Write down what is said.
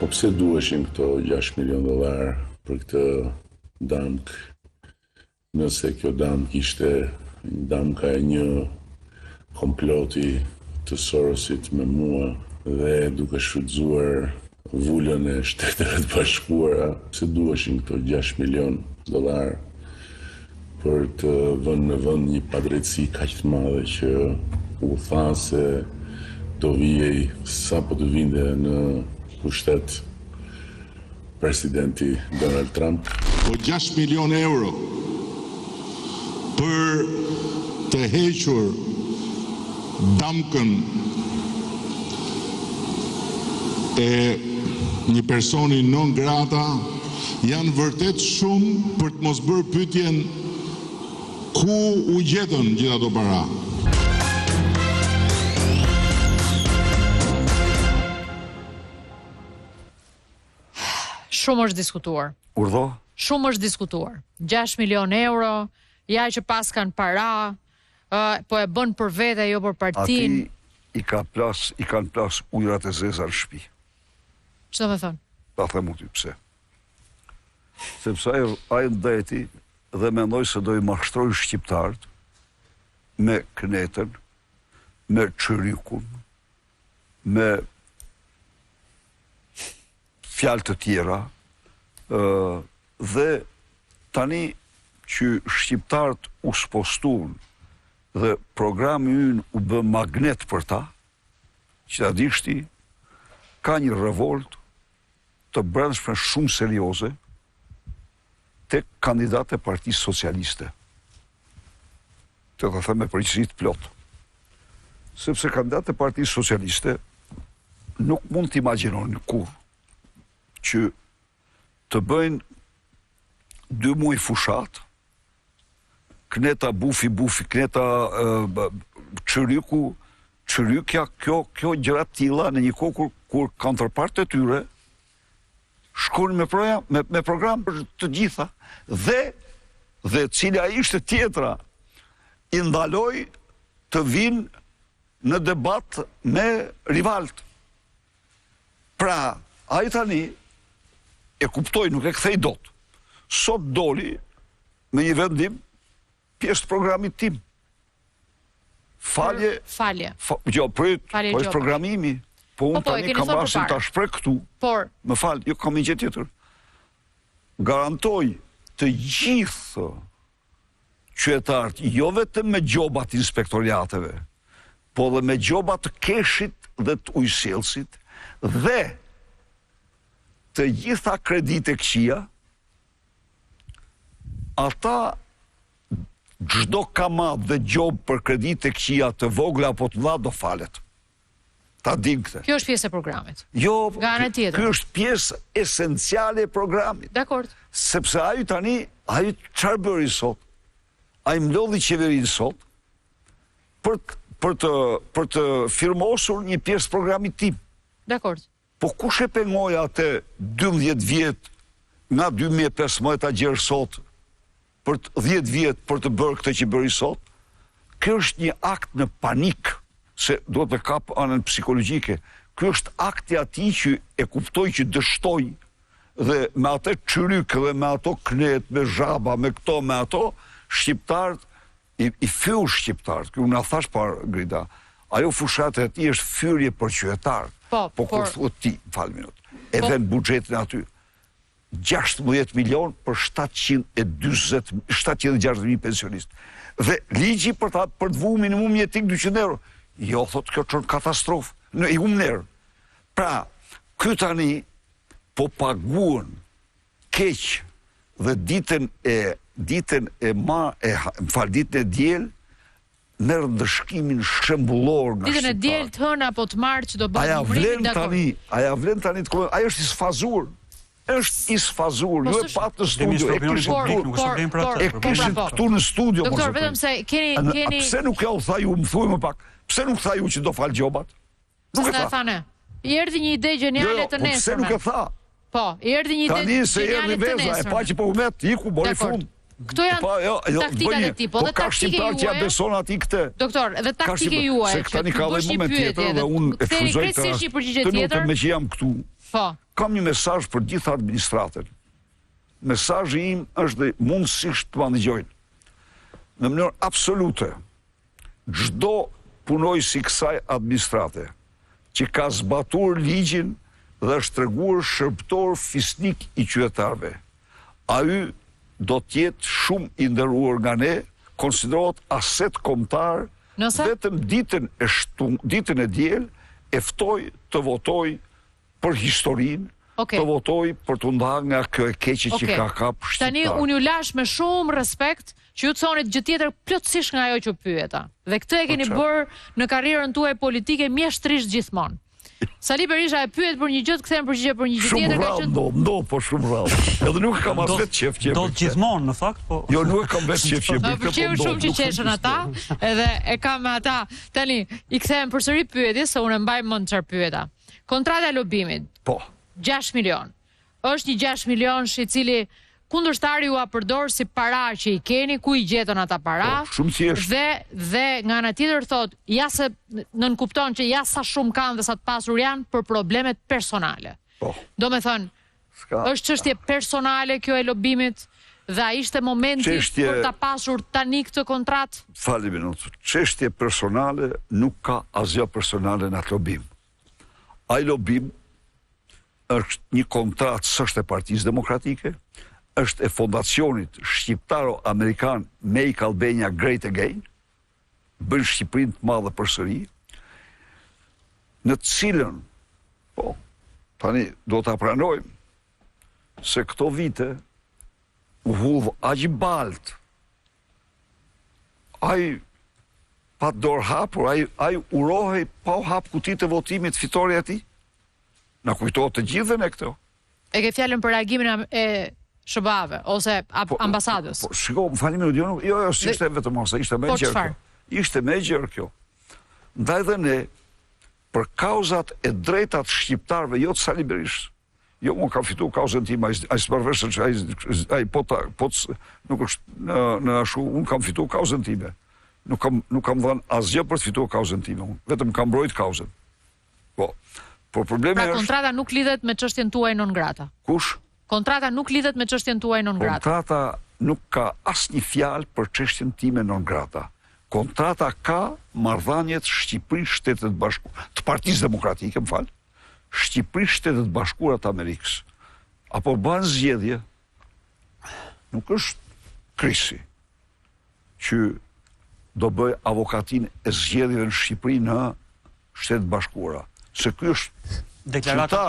pse duheshin këto $6 milion për këtë damk, nëse kjo damk ishte damka e një komploti të Sorosit me mua dhe duke shfrytzuar vullën e Shteteve të Bashkuara, pse duheshin këto $6 milion për të vënë në vend një padrejtësi kaq të madhe që u tha se do vijej sapo të vinte në pushtet presidenti Donald Trump. Po 6 milion euro për të hequr damkën e një personi non grata janë vërtet shumë për të mos bërë pyetjen ku u gjetën gjithë ato para. Shumë është diskutuar. Urdhë? Shumë është diskutuar. 6 milion euro, ja që pas kanë para, po e bën për vete, jo për partin. Ati i kanë plas ujrat e zeza në shtëpi. Ç'do me thonë? Ta them ty pse. Sepse ai ndeti dhe mendoj se do i mashtroj shqiptarët me Knetën, me Çyrykun, me fjalë të tjera, dhe tani që shqiptarët u spostuan dhe programi ynë u bë magnet për ta, që ta dishti, ka një revolt të brendshme shumë serioze tek kandidatë e Partisë Socialiste. Të them me përgjegjësi të plot. Sepse kandidatë e Partisë Socialiste nuk mund të imagjinojnë kurrë që të bëjnë 2 muaj fushat, Kneta bufi, Kneta Çyrykja, kjo gjëra të tilla në një kohë kur kontrapartë e tyre shkon me program për të gjitha dhe cila ishte tjetra i ndaloi të vinë në debat me rivalt. Pra, ai tani e kuptoi, nuk e kthej dot. Sot doli me një vendim pjesë të programit tim. Falje. Jo, po është programimi. Po unë tani kam rastin ta shpreh këtu. Por, më fal, jo kam një gjë tjetër. Garantoj të gjithë qytetarët, jo vetëm me gjobat inspektoriateve, po dhe me gjobat të keshit dhe të ujësillësit dhe të gjitha kredite këqija, ata çdo kamat dhe gjobë për kredite këqija të vogla apo të mëdha do falet. Ta dim këtë. Kjo është pjesë e programit. Jo, kjo është pjesë esenciale e programit. Dakor. Sepse ai çfarë bëri sot? Ai mlodhi qeverinë sot për të firmosur një pjesë programit tim. Dakor. Po kush e pengoi atë 12 vjet nga 2015 ta gjerë sot për 10 vjet për të bërë këtë që bëri sot? Kjo është një akt në panik, se do të kap anën psikologjike. Ky është akti atij që e kuptoi që dështoi dhe me atë Çyryk dhe me ato Knet, me Zhaba, me këto, me ato shqiptarët i fyu shqiptarët. Ky unë thash para Grida. Ajo fushata e tij është fyrje për qytetarët. Po kur thot ti, fal minut. E vën buxhetin aty 16 milion për 760.000 pensionistë. Dhe ligji për të vu minimum jetik 200 euro. Jo, thot, kjo çon katastrofë. Në i humner. Pra, ky tani po paguën keq dhe ditën e diel merr ndëshkimin shembullor nga ditën e diel të hëna apo të marr që do bëhet numërim dakord. Aja vlen tani të ai është i sfazur. Është i sfazur, jo e pat në studio. E kishin këtu në studio. Doktor, vetëm se keni pse nuk ja u tha ju, më thuaj më pak. Pse nuk tha ju që do fal gjobat? Nuk e tha. I erdhi një ide geniale të nesërme. Pse nuk e tha? Po, i erdhi një ide geniale të nesërme. Tani se erdhi veza, e pa që po humet, iku, bori fund. Këto janë taktikat e tij, po dhe taktike juaja. Po ka shqiptar që beson atij këtë. Doktor, edhe taktike juaja. Se tani ka dhe moment tjetër dhe unë e fuzoj të lutem me që jam këtu. Po. Kam një mesazh për gjithë administratën. Mesazhi im është dhe mundësisht të më ndëgjojnë. Në mënyrë absolute, çdo punojësi kësaj administrate që ka zbatur ligjin dhe është treguar shërbëtor fisnik i qytetarëve, ai do të jetë shumë i nderuar nga ne, konsiderohet aset kombëtar, vetëm ditën e diel e ftoj të votoj për historinë, të votoj për të ndarë nga kjo e keqe që ka kap shqiptar. Tani unë ju lash me shumë respekt që ju të thonit gjë tjetër plotësisht nga ajo që pyeta. Dhe këtë e keni bërë në karrierën tuaj politike mjeshtrisht gjithmonë. Sali Berisha e pyet për një gjë, të kthehen përgjigje për një gjë tjetër, ka qenë po shumë rrallë. Edhe nuk kam as vetë qef. Do gjithmonë në fakt, po. Jo, nuk e kam vetë qef. Më pëlqeu shumë që qeshën ata, edhe e kam me ata. Tani i kthehen përsëri pyetjes, se unë mbaj mend çfarë pyeta. Kontrata e lobimit. Po. 6 milion. Është një 6 milionsh i cili kundërshtari ju a përdor si para që i keni, ku i gjetën ata para, dhe nga ana tjetër thot, ja se nënkupton që ja sa shumë kanë dhe sa të pasur janë për problemet personale. Do me thënë, është çështje personale kjo e lobimit, dhe a ishte momenti për ta pasur tani këtë kontratë? Fali minutë, çështje personale nuk ka asgjë personale në atë lobim. Ai lobim është një kontratë s'është e Partisë Demokratike, është e fondacionit shqiptaro-amerikan Make Albania Great Again, bën Shqipërinë të madhe përsëri, në të cilën, po, tani do ta pranojmë, se këto vite u hudh aq balt, ai pa dorë hapur, ai urohej pa u hap kutitë e votimit fitore ati. Na kujtohet të gjithë në këto. E ke fjalën për reagimin e SBA-ve ose ambasadës? Po, shiko, më falni minutë, jo, s'ishte vetëm ose, ishte me gjerë kjo. Ishte me gjerë kjo. Ndaj dhe ne, për kauzat e drejtat shqiptarve, jo të Sali Berisha, jo, unë kam fitu kauzën tim, ai s'përveshën që ai nuk është në ashu, unë kam fitu kauzën time. Nuk kam dhënë asgjë për të fitu kauzën time, vetëm kam mbrojt kauzën. Po, por problemi është... Pra kontrata nuk lidhet me çështjen tuaj non grata. Kush? Kontrata nuk lidhet me çështjen tuaj non grata. Kontrata nuk ka asnjë fjalë për çështjen time non grata. Kontrata ka marrëdhëniet Shqipëri-Shtetet Bashkuara, të Partisë Demokratike, më fal, Shqipëri-Shtetet Bashkuara të Amerikës. Apo bën zgjedhje, nuk është Krisi që do bëj avokatin e zgjedhjeve në Shqipëri në Shtetet Bashkuara. Se ky është deklarata